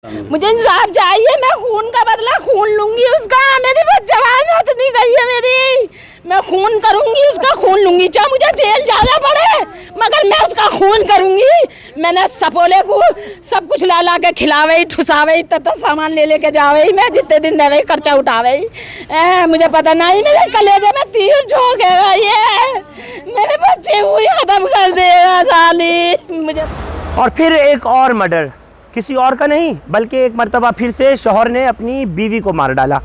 मुझे इंसाफ चाहिए, मैं खून का बदला खून लूंगी उसका। मेरी बस जवान नहीं गई है मेरी, मैं खून करूंगी उसका, खून लूंगी, चाहे मुझे जेल जाना पड़े मगर मैं उसका खून करूंगी। मैंने सपोले को सब कुछ ला ला के खिलावे ठुसावे तथा सामान ले लेके जावे, मैं जितने दिन रहे खर्चा उठावे। मुझे पता नहीं मेरे कलेजे में तीर झोंकेगा ये, मेरे बच्चे को ही खत्म कर देगा साली मुझे। और फिर एक और मर्डर, किसी और का नहीं बल्कि एक मर्तबा फिर से शौहर ने अपनी बीवी को मार डाला।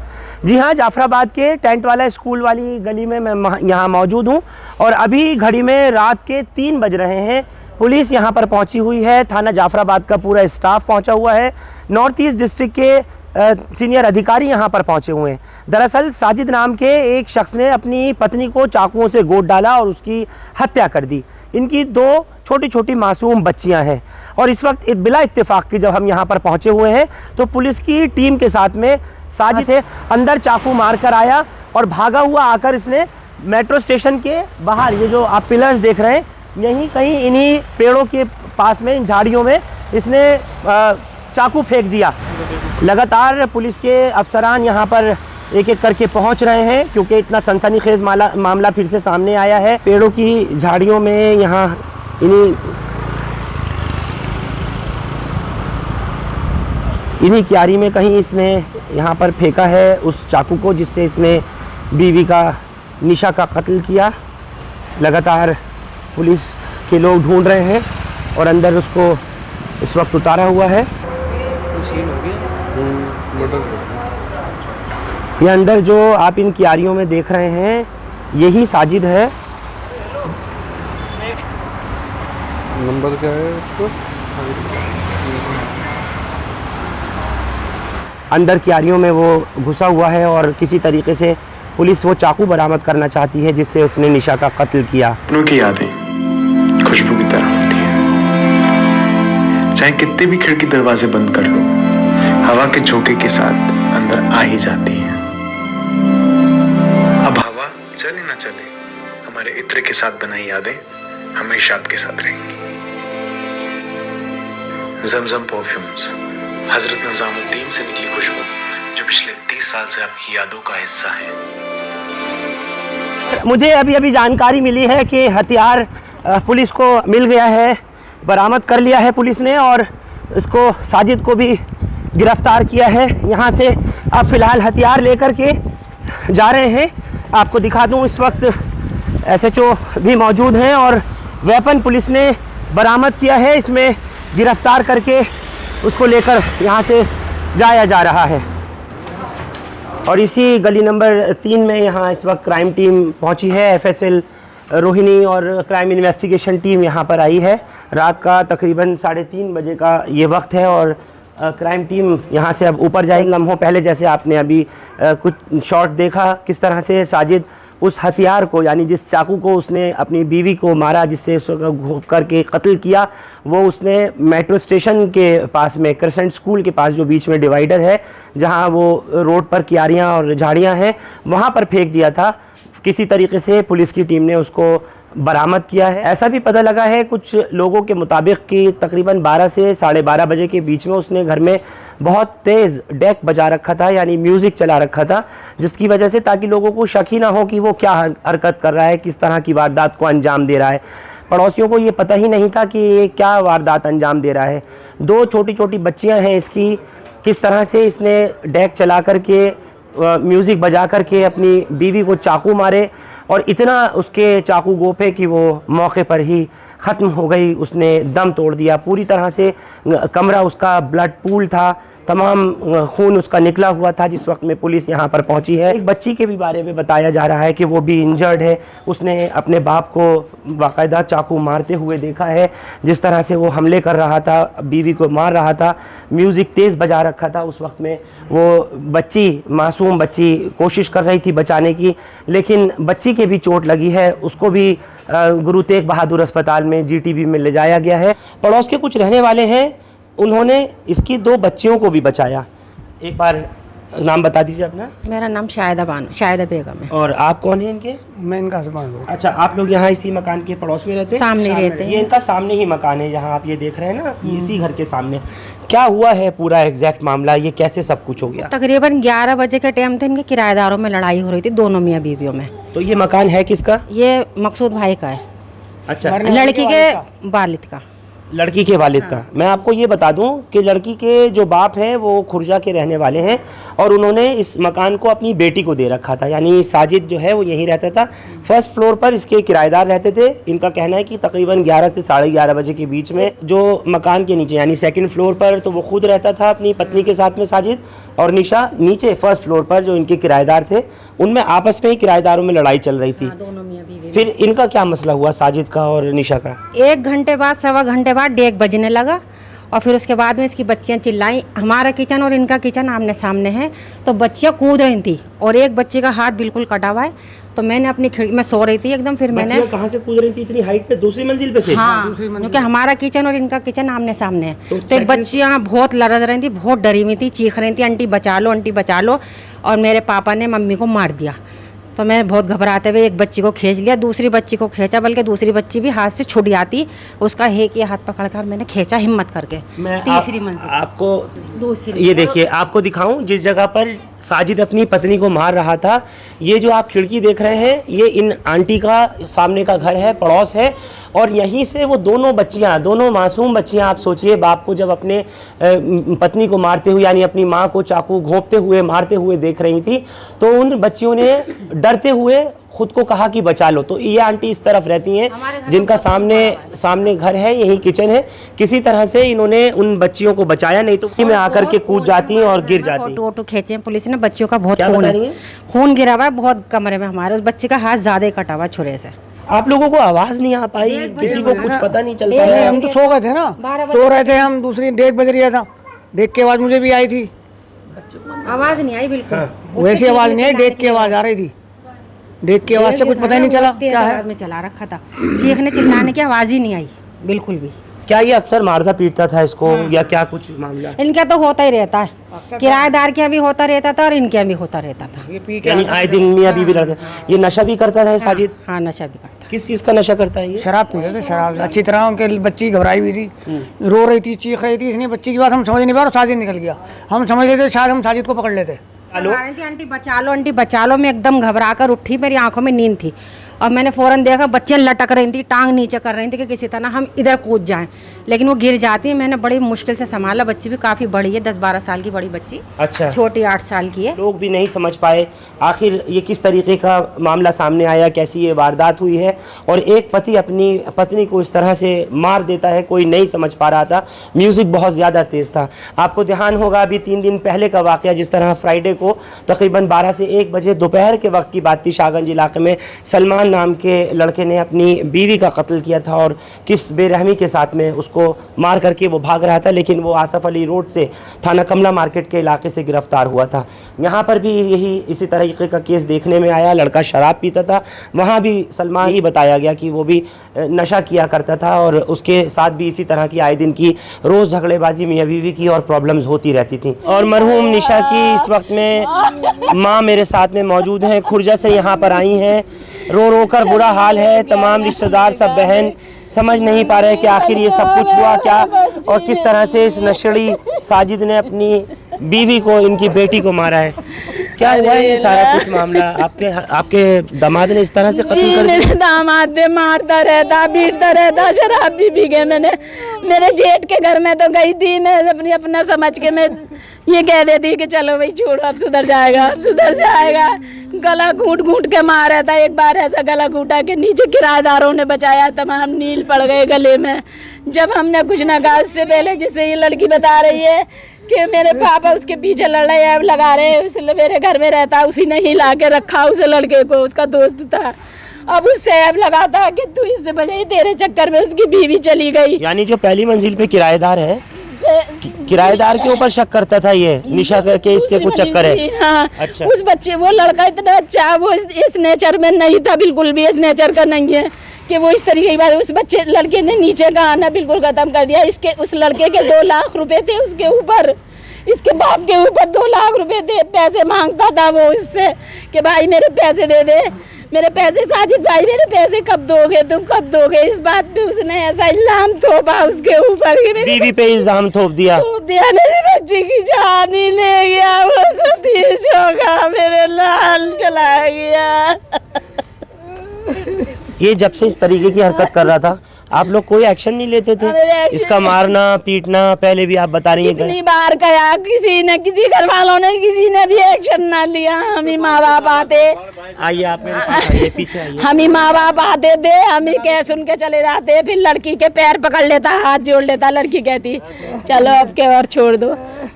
जी हाँ, जाफराबाद के टेंट वाला स्कूल वाली गली में मैं यहाँ मौजूद हूँ और अभी घड़ी में रात के 3 बज रहे हैं। पुलिस यहाँ पर पहुँची हुई है, थाना जाफराबाद का पूरा स्टाफ पहुँचा हुआ है, नॉर्थ ईस्ट डिस्ट्रिक्ट के सीनियर अधिकारी यहाँ पर पहुँचे हुए हैं। दरअसल साजिद नाम के एक शख्स ने अपनी पत्नी को चाकुओं से गोद डाला और उसकी हत्या कर दी। इनकी 2 छोटी छोटी मासूम बच्चियां हैं और इस वक्त बिला इत्तेफाक के जब हम यहाँ पर पहुँचे हुए हैं तो पुलिस की टीम के साथ में साजिद से अंदर चाकू मार कर आया और भागा हुआ आकर इसने मेट्रो स्टेशन के बाहर, ये जो आप पिलर्स देख रहे हैं, यहीं कहीं इन्हीं पेड़ों के पास में, इन झाड़ियों में इसने चाकू फेंक दिया। लगातार पुलिस के अफसरान यहाँ पर एक एक करके पहुंच रहे हैं क्योंकि इतना सनसनीखेज मामला फिर से सामने आया है। पेड़ों की झाड़ियों में यहाँ इन्हीं क्यारी में कहीं इसने यहाँ पर फेंका है उस चाकू को जिससे इसने बीवी का निशा का कत्ल किया। लगातार पुलिस के लोग ढूंढ रहे हैं और अंदर उसको इस वक्त उतारा हुआ है। ये अंदर जो आप इन क्यारियों में देख रहे हैं यही साजिद है। नंबर क्या है इसको? अंदर क्यारियों में वो घुसा हुआ है और किसी तरीके से पुलिस वो चाकू बरामद करना चाहती है जिससे उसने निशा का कत्ल किया। अपनों की यादें खुशबू की तरह होती हैं, चाहे कितने भी खिड़की दरवाजे बंद कर लो, हवा के झोंके के साथ अंदर आ ही जाती हैं। अब हवा चले ना चले, हमारे इत्र के साथ बनाई यादें हमेशा आपके साथ रहेंगी। जमजम परफ्यूम्स, हजरत निजामुद्दीन से निकली खुशबू जो पिछले 30 साल से आपकी यादों का हिस्सा है। मुझे अभी जानकारी मिली है कि हथियार पुलिस को मिल गया है, बरामद कर लिया है पुलिस ने और इसको साजिद को भी गिरफ्तार किया है। यहाँ से अब फ़िलहाल हथियार लेकर के जा रहे हैं। आपको दिखा दूँ, इस वक्त SHO भी मौजूद हैं और वेपन पुलिस ने बरामद किया है। इसमें गिरफ्तार करके उसको लेकर यहाँ से जाया जा रहा है। और इसी गली नंबर 3 में यहाँ इस वक्त क्राइम टीम पहुँची है। FSL रोहिणी और क्राइम इन्वेस्टिगेशन टीम यहाँ पर आई है। रात का तकरीबन 3:30 बजे का ये वक्त है और क्राइम टीम यहाँ से अब ऊपर जाएगी। लम्हों पहले जैसे आपने अभी कुछ शॉट देखा किस तरह से साजिद उस हथियार को, यानी जिस चाकू को उसने अपनी बीवी को मारा, जिससे उसको घोंप करके कत्ल किया, वो उसने मेट्रो स्टेशन के पास में, क्रेसेंट स्कूल के पास जो बीच में डिवाइडर है जहाँ वो रोड पर क्यारियाँ और झाड़ियाँ हैं, वहाँ पर फेंक दिया था। किसी तरीके से पुलिस की टीम ने उसको बरामद किया है। ऐसा भी पता लगा है कुछ लोगों के मुताबिक कि तकरीबन 12 से 12:30 बजे के बीच में उसने घर में बहुत तेज़ डेक बजा रखा था, यानी म्यूज़िक चला रखा था, जिसकी वजह से ताकि लोगों को शक ही ना हो कि वो क्या हरकत कर रहा है, किस तरह की वारदात को अंजाम दे रहा है। पड़ोसियों को ये पता ही नहीं था कि ये क्या वारदात अंजाम दे रहा है। 2 छोटी छोटी बच्चियाँ हैं इसकी, किस तरह से इसने डेक चला करके म्यूज़िक बजा करके अपनी बीवी को चाकू मारे और इतना उसके चाकू गोपे कि वो मौके पर ही ख़त्म हो गई, उसने दम तोड़ दिया। पूरी तरह से कमरा उसका ब्लड पूल था, तमाम खून उसका निकला हुआ था जिस वक्त में पुलिस यहाँ पर पहुँची है। एक बच्ची के भी बारे में बताया जा रहा है कि वो भी इंजर्ड है। उसने अपने बाप को बाकायदा चाकू मारते हुए देखा है, जिस तरह से वो हमले कर रहा था, बीवी को मार रहा था, म्यूज़िक तेज़ बजा रखा था। उस वक्त में वो बच्ची, मासूम बच्ची, कोशिश कर रही थी बचाने की, लेकिन बच्ची के भी चोट लगी है। उसको भी गुरु तेग बहादुर अस्पताल में GTB में ले जाया गया है। पड़ोस के कुछ रहने वाले हैं, उन्होंने इसकी 2 बच्चियों को भी बचाया। एक बार नाम बता दीजिए अपना। मेरा नाम शायदा बेगम है। और आप कौन है इनके? मैं इनका हस्बैंड हूँ। अच्छा, आप लोग यहाँ इसी मकान के पड़ोस में रहते हैं? सामने रहते हैं। ये इनका सामने ही मकान है जहाँ आप ये देख रहे हैं ना, इसी घर के सामने। क्या हुआ है पूरा एग्जैक्ट मामला, ये कैसे सब कुछ हो गया? तकरीबन 11 बजे के टाइम थे, इनके किराएदारों में लड़ाई हो रही थी, दोनों मियाँ बीवियों में। तो ये मकान है किसका? ये मकसूद भाई का है, अच्छा, लड़की के वालिद का। लड़की के वालिद का। मैं आपको ये बता दूं कि लड़की के जो बाप हैं वो खुर्जा के रहने वाले हैं और उन्होंने इस मकान को अपनी बेटी को दे रखा था, यानी साजिद जो है वो यहीं रहता था। फर्स्ट फ्लोर पर इसके किराएदार रहते थे। इनका कहना है कि तकरीबन 11 से 11:30 बजे के बीच में जो मकान के नीचे यानी सेकंड फ्लोर पर तो वो खुद रहता था अपनी पत्नी के साथ में साजिद, और निशा नीचे फर्स्ट फ्लोर पर जो इनके किराएदार थे, उनमें आपस में ही किराएदारों में लड़ाई चल रही थी। फिर इनका क्या मसला हुआ साजिद का और निशा का? 1 घंटे बाद, 1.25 घंटे बाद डेग बजने लगा और फिर उसके बाद में इसकी बच्चियां चिल्लाई। हमारा किचन और इनका किचन आमने सामने है, तो बच्चियां कूद रही थी और एक बच्चे का हाथ बिल्कुल कटा हुआ है। तो मैंने अपनी खिड़की में सो रही थी एकदम, फिर मैंने कहाँ से कूद रही थी इतनी हाइट पे? दूसरी मंजिल पे से? हाँ, क्योंकि हमारा किचन और इनका किचन आमने सामने है। तो बच्चियां बहुत लड़ज रही थी, बहुत डरी हुई थी, चीख रही थी, आंटी बचा लो, आंटी बचा लो। और मेरे पापा ने मम्मी को मार दिया। तो मैं बहुत घबराते हुए एक बच्ची को खींच लिया, दूसरी बच्ची को खींचा, बल्कि दूसरी बच्ची भी हाथ से छूट जाती, उसका एक ये हाथ पकड़कर मैंने खींचा हिम्मत करके। तीसरी मंजिल आपको दूसरी, ये देखिए, आपको दिखाऊं जिस जगह पर साजिद अपनी पत्नी को मार रहा था, ये जो आप खिड़की देख रहे हैं ये इन आंटी का सामने का घर है, पड़ोस है। और यहीं से वो दोनों बच्चियां, दोनों मासूम बच्चियां, आप सोचिए बाप को जब अपने पत्नी को मारते हुए यानी अपनी माँ को चाकू घोंपते हुए मारते हुए देख रही थी, तो उन बच्चियों ने डरते हुए खुद को कहा कि बचा लो। तो ये आंटी इस तरफ रहती हैं जिनका सामने घर है, यही किचन है। किसी तरह से इन्होंने उन बच्चियों को बचाया, नहीं तो में आकर के कूद जाती और गिर जाती। फोटो खींचे पुलिस ने, बच्चियों का बहुत खून गिरा हुआ है, बहुत कमरे में हमारे उस बच्चे का हाथ ज्यादा ही कटा हुआ छुरे से। आप लोगों को आवाज नहीं आ पाई? किसी को कुछ पता नहीं चल पाया? हम तो सो गए थे ना, सो रहे थे हम, दूसरी 1:30 बज रहा था, देख के आवाज मुझे भी आई थी। आवाज नहीं आई बिल्कुल, वैसी आवाज नहीं आई, देख के आवाज आ रही थी। देख के आवाज से कुछ पता ही नहीं चला क्या है। में चला रखा था, चीखने चिल्लाने की आवाज ही नहीं आई बिल्कुल भी। क्या ये अक्सर मारता पीटता था इसको या क्या कुछ मामला? इनका तो होता ही रहता है, किराएदार के भी होता रहता था और इनके भी होता रहता था। यानी आए दिन मियां बीवी लड़ते। ये नशा भी करता था साजिद? हाँ, नशा भी करता। किस चीज का नशा करता है ये? शराब पीते थे, शराब अच्छी तरह। उनके बच्ची घबराई हुई थी, रो रही थी, चीख रही थी, इसने बच्ची की बात हम समझ नहीं पा रहे, साजिद निकल गया। हम समझ लेते शायद हम साजिद को पकड़ लेते। आंटी बचा लो, आंटी बचा लो। मैं एकदम घबरा कर उठी, मेरी आंखों में नींद थी और मैंने फौरन देखा बच्चियां लटक रही थी, टांग नीचे कर रही थी कि किसी तरह हम इधर कूद जाएं, लेकिन वो गिर जाती है। मैंने बड़ी मुश्किल से संभाला। बच्ची भी काफ़ी बड़ी है, 10-12 साल की बड़ी बच्ची। अच्छा, छोटी 8 साल की है। लोग भी नहीं समझ पाए आखिर ये किस तरीके का मामला सामने आया, कैसी ये वारदात हुई है और एक पति अपनी पत्नी को इस तरह से मार देता है, कोई नहीं समझ पा रहा था। म्यूज़िक बहुत ज़्यादा तेज़ था। आपको ध्यान होगा अभी 3 दिन पहले का वाक़या, जिस तरह फ्राइडे को तकरीबन 12 से 1 बजे दोपहर के वक्त की बात थी, शाहगंज इलाके में सलमान नाम के लड़के ने अपनी बीवी का कत्ल किया था और किस बेरहमी के साथ में उसको मार करके वो भाग रहा था, लेकिन वो आसफ अली रोड से थाना कमला मार्केट के इलाके से गिरफ्तार हुआ था। यहाँ पर भी यही इसी तरीके का केस देखने में आया। लड़का शराब पीता था, वहाँ भी सलमान ही बताया गया कि वो भी नशा किया करता था और उसके साथ भी इसी तरह की आए दिन की रोज़ झगड़ेबाजी मियाँ बीवी की और प्रॉब्लम्स होती रहती थी। और मरहूम निशा की इस वक्त में माँ मेरे साथ में मौजूद हैं, खुर्जा से यहाँ पर आई हैं। रो रो कर बुरा हाल है, तमाम रिश्तेदार सब बहन समझ नहीं पा रहे कि आखिर ये सब कुछ हुआ क्या और किस तरह से इस नशेड़ी साजिद ने अपनी बीवी को, इनकी बेटी को मारा है। क्या हुआ है ये सारा कुछ मामला? आपके दामाद ने इस तरह से कत्ल कर दिया? मेरे दामाद ने मारता रहता, पीटता रहता, शराब भी पी गए। मैंने मेरे जेठ के घर में तो गई थी, मैं अपना समझ के मैं ये कह देती कि चलो भाई छोड़ो, अब सुधर जाएगा, अब सुधर जाएगा। गला घूट घूट के मारा था। एक बार ऐसा गला घूटा के नीचे किराएदारों ने बचाया, तमाम नील पड़ गए गले में। जब हमने कुछ ना कहा उससे पहले, जिससे ये लड़की बता रही है कि मेरे पापा उसके पीछे लड़ रहे हैं, लगा रहे हैं, उसने मेरे घर में रहता, उसी ने ही ला के रखा उस लड़के को, उसका दोस्त था। अब उससे ऐब लगा था कि तू इससे बजाई, तेरे चक्कर में उसकी बीवी चली गई। यानी जो पहली मंजिल पे किराएदार है, किराएदार के ऊपर शक करता था ये निशा के, इससे कुछ चक्कर है। हाँ, अच्छा। उस बच्चे, वो लड़का इतना अच्छा, वो इस नेचर में नहीं था, बिल्कुल भी इस नेचर का नहीं है कि वो इस तरीके की बात। उस बच्चे लड़के ने नीचे का आना बिल्कुल खत्म कर दिया। इसके उस लड़के के 2 लाख रुपए थे उसके ऊपर, इसके उसके बाप के ऊपर 2 लाख रुपए दे पैसे मांगता था वो इससे कि भाई मेरे पैसे दे दे, मेरे पैसे, साजिद भाई मेरे पैसे कब दोगे, तुम कब दोगे। इस बात पे उसने ऐसा इल्जाम थोपा उसके ऊपर कि मेरी बीवी पे इल्जाम थोप दिया। मेरी बच्ची की जान ही ले गया, वो सतीश होगा, मेरे लाल चला गया। ये जब से इस तरीके की हरकत कर रहा था आप लोग कोई एक्शन नहीं लेते थे? अरे इसका मारना पीटना पहले भी आप बता रही हैं। कितनी बार कहा, किसी ने, किसी घर वालों ने, किसी ने भी एक्शन ना लिया। हम ही माँ बाप आते, आइए आप मेरे पास आइए, पीछे आइए। हम ही माँ बाप आते थे, हम ही कह सुन के चले जाते, फिर लड़की के पैर पकड़ लेता, हाथ जोड़ लेता, लड़की कहती चलो अब के और छोड़ दो,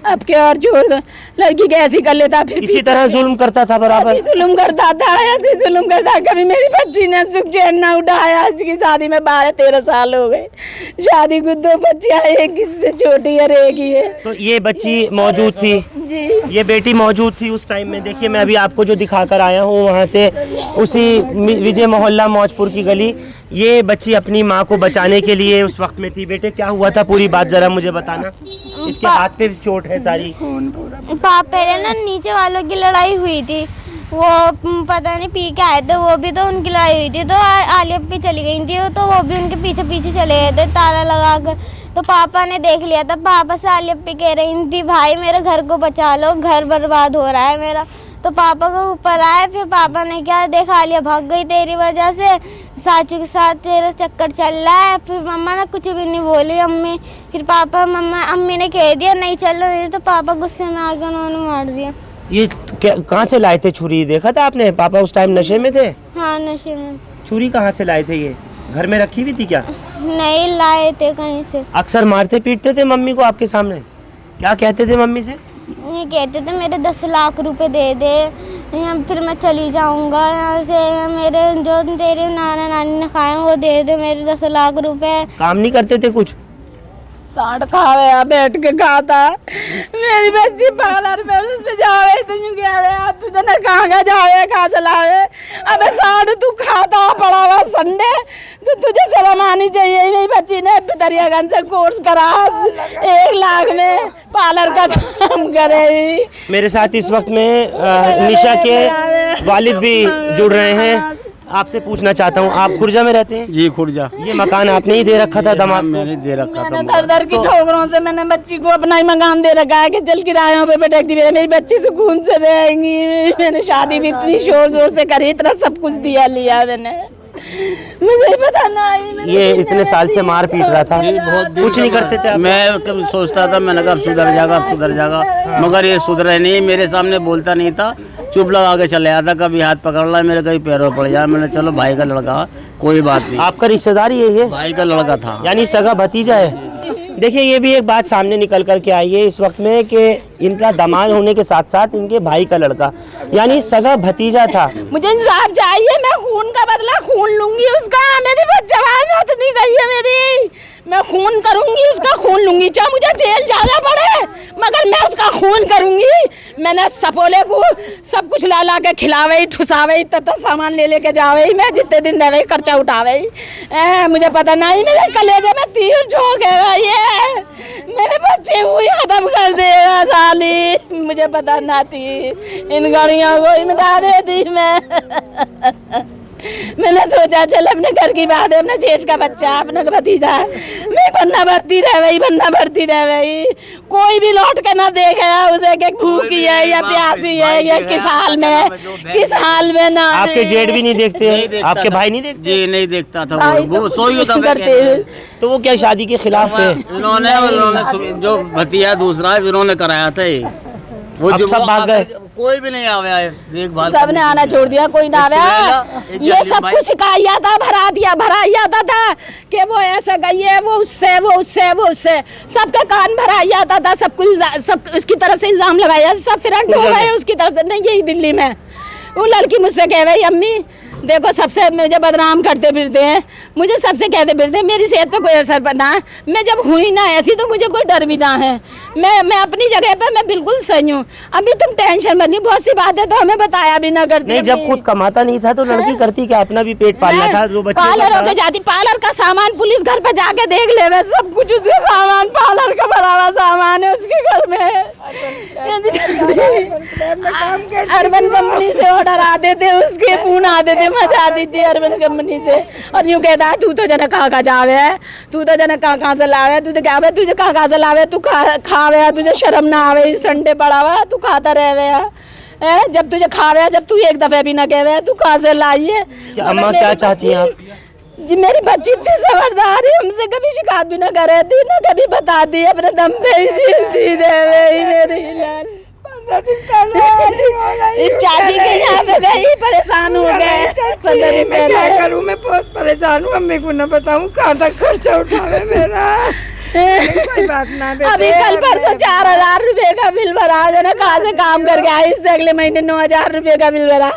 अब के और छोड़ दो, लड़की कैसी कर लेता। फिर इसी तरह जुल्म करता था बराबर, जुल्म करता था, ऐसे जुल्म करता। कभी मेरी बच्ची ने सुख चैन न उठाया। इसकी शादी में 12-13 साल हो गए, शादी को 2 बच्चियां, एक इससे छोटी है, एक ही है। तो ये बच्ची मौजूद थी जी, ये बेटी मौजूद थी उस टाइम में। देखिए मैं अभी आपको जो दिखा कर आया हूँ वहाँ से, उसी विजय मोहल्ला मौजपुर की गली, ये बच्ची अपनी माँ को बचाने के लिए उस वक्त में थी। बेटे क्या हुआ था, पूरी बात जरा मुझे बताना। इसके हाथ पे चोट है सारी। पहले ना नीचे वालों की लड़ाई हुई थी, वो पता नहीं पी के आए थे, वो भी तो उनकी लड़ाई हुई थी, तो आलिया पे चली गई थी, तो वो भी उनके पीछे पीछे चले गए थे ताला लगा कर। तो पापा ने देख लिया था, पापा से आलिया पे कह रही थी भाई मेरे घर को बचा लो, घर बर्बाद हो रहा है मेरा। तो पापा को ऊपर आए, फिर पापा ने क्या देखा, आलिया भाग गई तेरी वजह से, साचू के साथ तेरा चक्कर चल रहा है। फिर मम्मा ने कुछ भी नहीं बोली अम्मी, फिर पापा अम्मी ने कह दिया नहीं चल रही, तो पापा गुस्से में आके उन्होंने मार दिया। ये कहाँ से लाए थे छुरी, देखा था आपने? पापा उस टाइम नशे में थे? हाँ नशे में। छुरी कहाँ से लाए थे? ये घर में रखी हुई थी क्या? नहीं लाए थे कहीं से। अक्सर मारते पीटते थे मम्मी को आपके सामने? क्या कहते थे मम्मी से? ये कहते थे मेरे 10 लाख रुपए दे दे, फिर मैं चली जाऊंगा यहाँ से, मेरे जो तेरे नाना नानी ने खाए वो दे दे मेरे 10 लाख रुपए। काम नहीं करते थे कुछ? साठ खावे बैठ के खाता। मेरी बच्ची पार्लर में उसमें जावे, तुझे क्या है, तुझे ना कहाँ जावे, कहाँ से लावे। अबे साठ तू खाता पड़ा हुआ संडे, तो तुझे शर्म आनी चाहिए। मेरी बच्ची ने दरियागंज से कोर्स करा, 1 लाख में पार्लर का काम करे। मेरे साथ इस वक्त में निशा के वालिद भी जुड़ रहे हैं। आपसे पूछना चाहता हूँ, आप खुर्जा में रहते हैं? जी खुर्जा। ये मकान आपने ही दे रखा था दामाद? मैंने दे रखा था। मैंने दर की ठोकरों से मैंने बच्ची को अपना ही मकान दे रखा है कि चल किरायों पे बैठ दी, मेरी बच्ची सुकून से रहेंगी। मैंने शादी भी इतनी शोर शोर से करी, इतना सब कुछ दिया लिया मैंने, मुझे पता नहीं। ये इतने साल से मार पीट रहा था, कुछ नहीं करते थे? मैं कब सोचता था, मैंने कहा अब सुधर जाएगा, अब सुधर जाएगा, मगर ये सुधरा नहीं। मेरे सामने बोलता नहीं था, चुप लगा के चले आता, कभी हाथ पकड़ ला मेरे, कभी पैरों पड़ जाए। मैंने चलो भाई का लड़का, कोई बात नहीं। आपका रिश्तेदारी है ये? भाई का लड़का था, यानी सगा भतीजा है। देखिए ये भी एक बात सामने निकल कर के आई है इस वक्त में कि इनका दामाद होने के साथ साथ इनके भाई का लड़का यानी सगा भतीजा था। मुझे इंसाफ चाहिए, मैं खून का बदला खून लूंगी उसका। मेरी जवान हाथ नहीं गई है मेरी, मैं खून करूंगी उसका, खून लूंगी, चाहे मुझे जेल जाना पड़े, मगर मैं उसका खून करूंगी। मैंने सपोले को सब कुछ ला ला के खिलावे, ठुसावे, तब सामान ले लेके जावे, मैं जितने दिन रहे खर्चा उठावे। मुझे पता नहीं मेरे कलेजे में तीर झोंकेगा ये, मेरे बच्चे को ही खत्म कर देगा साली। मुझे पता ना थी, इन गाड़ियों को ही मिटा देती मैं। मैंने सोचा चल अपने घर की बात है, अपने जेठ का बच्चा, अपना भतीजा, मैं बनना भरती रह गई, बनना भरती रह गई। कोई भी लौट के ना देखेगा उसे कि भूखी है या प्यासी है या किस हाल में, किस हाल में ना। आपके जेठ भी नहीं देखते? आपके भाई नहीं देखते? जी नहीं देखता था, वो सोई था करते। तो वो क्या शादी के खिलाफ थे? इन्होंने जो भतीजा दूसरा इन्होंने कराया था, वो अब जो सब भाग गए? कोई भी नहीं आया है देखभाल, सबने आना छोड़ दिया, कोई ना आया। ये सब कुछ सिखाया था, भरा जाता था कि वो ऐसा गई है, वो उससे, वो उससे, वो उससे, सबका कान भरा जाता था, सब कुछ, सब उसकी तरफ से इल्जाम लगाया, सब फिरंट हो गए उसकी तरफ से। नहीं यही दिल्ली में वो लड़की मुझसे कह रही अम्मी देखो सबसे मुझे बदनाम करते फिरते हैं, मुझे सबसे कहते फिरते हैं, मेरी सेहत पे कोई असर पड़ना है, मैं जब हुई ना ऐसी तो मुझे कोई डर भी ना है, मैं अपनी जगह पे मैं बिल्कुल सही हूँ। अभी तुम टेंशन मत ली, बहुत सी बातें तो हमें बताया भी ना करती। नहीं जब खुद कमाता नहीं था तो लड़की करती क्या, अपना भी पेट पालना था। जो बच्चे पार्लर होके जाती, पार्लर का सामान पुलिस घर पे जाके देख ले, सब कुछ उसके सामान, पार्लर का भरा हुआ सामान है उसके घर में। अर्बन कंपनी से ऑर्डर आते थे, उसके फोन आते थे, मचा दी थी अर्बन कंपनी से। और यूँ कहता है तू तो जना कहाँ जावे है, तू तो जना कहाँ से लावे, तू तो क्या है, तुझे कहाँ से लावे, तू खावे, तुझे शर्म ना आवे, इस संडे पड़ा हुआ तू खाता रहे है, जब तुझे खावे, जब तू एक दफे भी ना कहवे तू कहाँ से लाई है। अम्मा क्या चाहती हैं आप? जी मेरी बच्ची इतनी समझदार है, हमसे कभी शिकायत भी ना करे थी, ना कभी बता दी, अपने दम पे ही झीलती रहे मेरी लाल। इस चाची के यहाँ पे गई, परेशान हो गए। मैं क्या करूँ, मैं बहुत परेशान हूँ, अम्मी को ना बताऊँ कहाँ तक खर्चा उठावे मेरा। कोई बात ना बेटे, अभी कल परसों 4,000 रुपए का बिल भरा, जना कहाँ से काम करके आई, इससे अगले महीने 9,000 रुपए का बिल भरा।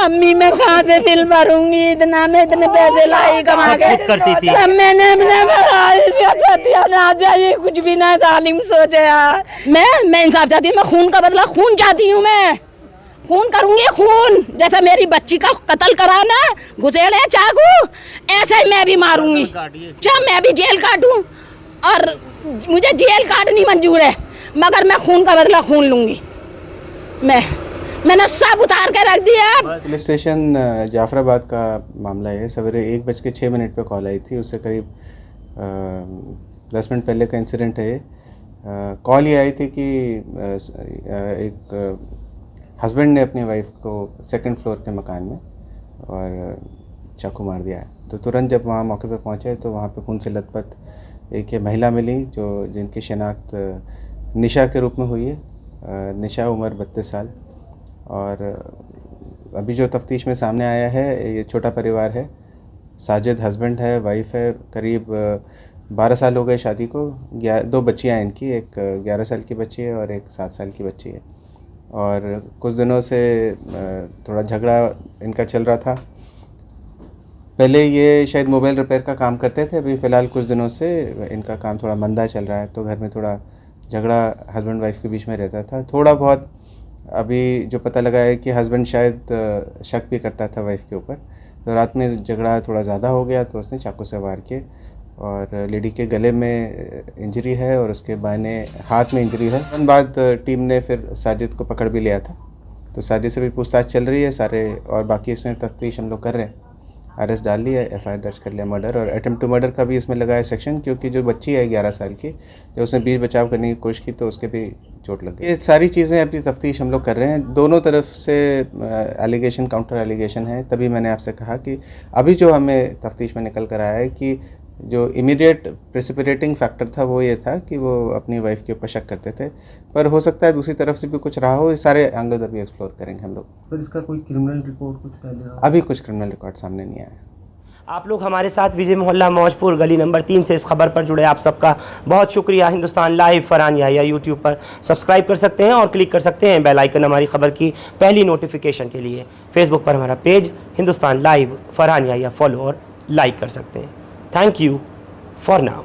अम्मी मैं कहाँ से बिल भरूंगी, इतना मैं इतने पैसे लाई कमा के, करती थी सब मैंने भरा, इसका सत्यानाश जाइए, कुछ भी ना तालीम सोचे यार। मैं इंसाफ चाहती हूँ, मैं खून का बदला खून चाहती हूँ, मैं खून करूंगी, खून जैसा मेरी बच्ची का कत्ल करा ना, घुसेड़े चाकू, ऐसे ही मैं भी मारूंगी, चाहे मैं भी जेल काटूं, और मुझे जेल काटनी मंजूर है, मगर मैं खून का बदला खून लूंगी। मैंने सब उतार के रख दिया। पुलिस स्टेशन जाफराबाद का मामला है। सवेरे 1:06 पे कॉल आई थी, उससे करीब 10 मिनट पहले का इंसिडेंट है। कॉल ये आई थी कि एक हस्बैंड ने अपनी वाइफ को 2nd फ्लोर के मकान में और चाकू मार दिया है। तो तुरंत जब वहाँ मौके पे पहुँचे तो वहाँ पे खून से लथपथ एक ये महिला मिली, जो जिनकी शिनाख्त निशा के रूप में हुई है। निशा उम्र 32 साल, और अभी जो तफ्तीश में सामने आया है, ये छोटा परिवार है। साजिद हस्बैंड है, वाइफ है, करीब 12 साल हो गए शादी को। 2 बच्चियाँ हैं इनकी, एक 11 साल की बच्ची है और एक 7 साल की बच्ची है। और कुछ दिनों से थोड़ा झगड़ा इनका चल रहा था। पहले ये शायद मोबाइल रिपेयर का काम करते थे, अभी फ़िलहाल कुछ दिनों से इनका काम थोड़ा मंदा चल रहा है, तो घर में थोड़ा झगड़ा हस्बैंड वाइफ के बीच में रहता था। थोड़ा बहुत अभी जो पता लगा है कि हस्बैंड शायद शक भी करता था वाइफ के ऊपर, तो रात में झगड़ा थोड़ा ज़्यादा हो गया, तो उसने चाकू से वार किए और लेडी के गले में इंजरी है और उसके बाएं हाथ में इंजरी है। उसके बाद टीम ने फिर साजिद को पकड़ भी लिया था, तो साजिद से भी पूछताछ चल रही है सारे, और बाकी इसमें तफ्तीश हम लोग कर रहे हैं। अरेस्ट डाल लिया, FIR दर्ज कर लिया मर्डर, और अटेम्प्ट टू मर्डर का भी इसमें लगाया सेक्शन, क्योंकि जो बच्ची है 11 साल की, जब उसने बीच बचाव करने की कोशिश की तो उसके भी चोट लग गई। ये सारी चीज़ें अपनी तफ्तीश हम लोग कर रहे हैं। दोनों तरफ से एलिगेशन काउंटर एलिगेशन है। तभी मैंने आपसे कहा कि अभी जो हमें तफ्तीश में निकल कर आया है कि जो इमीडिएट प्रेसिपिटेटिंग फैक्टर था वो ये था कि वो अपनी वाइफ के ऊपर शक करते थे, पर हो सकता है दूसरी तरफ से भी कुछ रहा हो। ये सारे एंगल्स अभी एक्सप्लोर करेंगे हम लोग। सर इसका कोई क्रिमिनल रिकॉर्ड कुछ पहले? अभी कुछ क्रिमिनल रिकॉर्ड सामने नहीं आया। आप लोग हमारे साथ विजय मोहल्ला मौजपुर गली नंबर 3 से इस खबर पर जुड़े, आप सबका बहुत शुक्रिया। हिंदुस्तान लाइव फरहान याहिया यूट्यूब पर सब्सक्राइब कर सकते हैं और क्लिक कर सकते हैं बेल आइकन हमारी खबर की पहली नोटिफिकेशन के लिए। फेसबुक पर हमारा page Hindustan live Farhan Yahiya follow और लाइक कर सकते हैं। Thank you for now.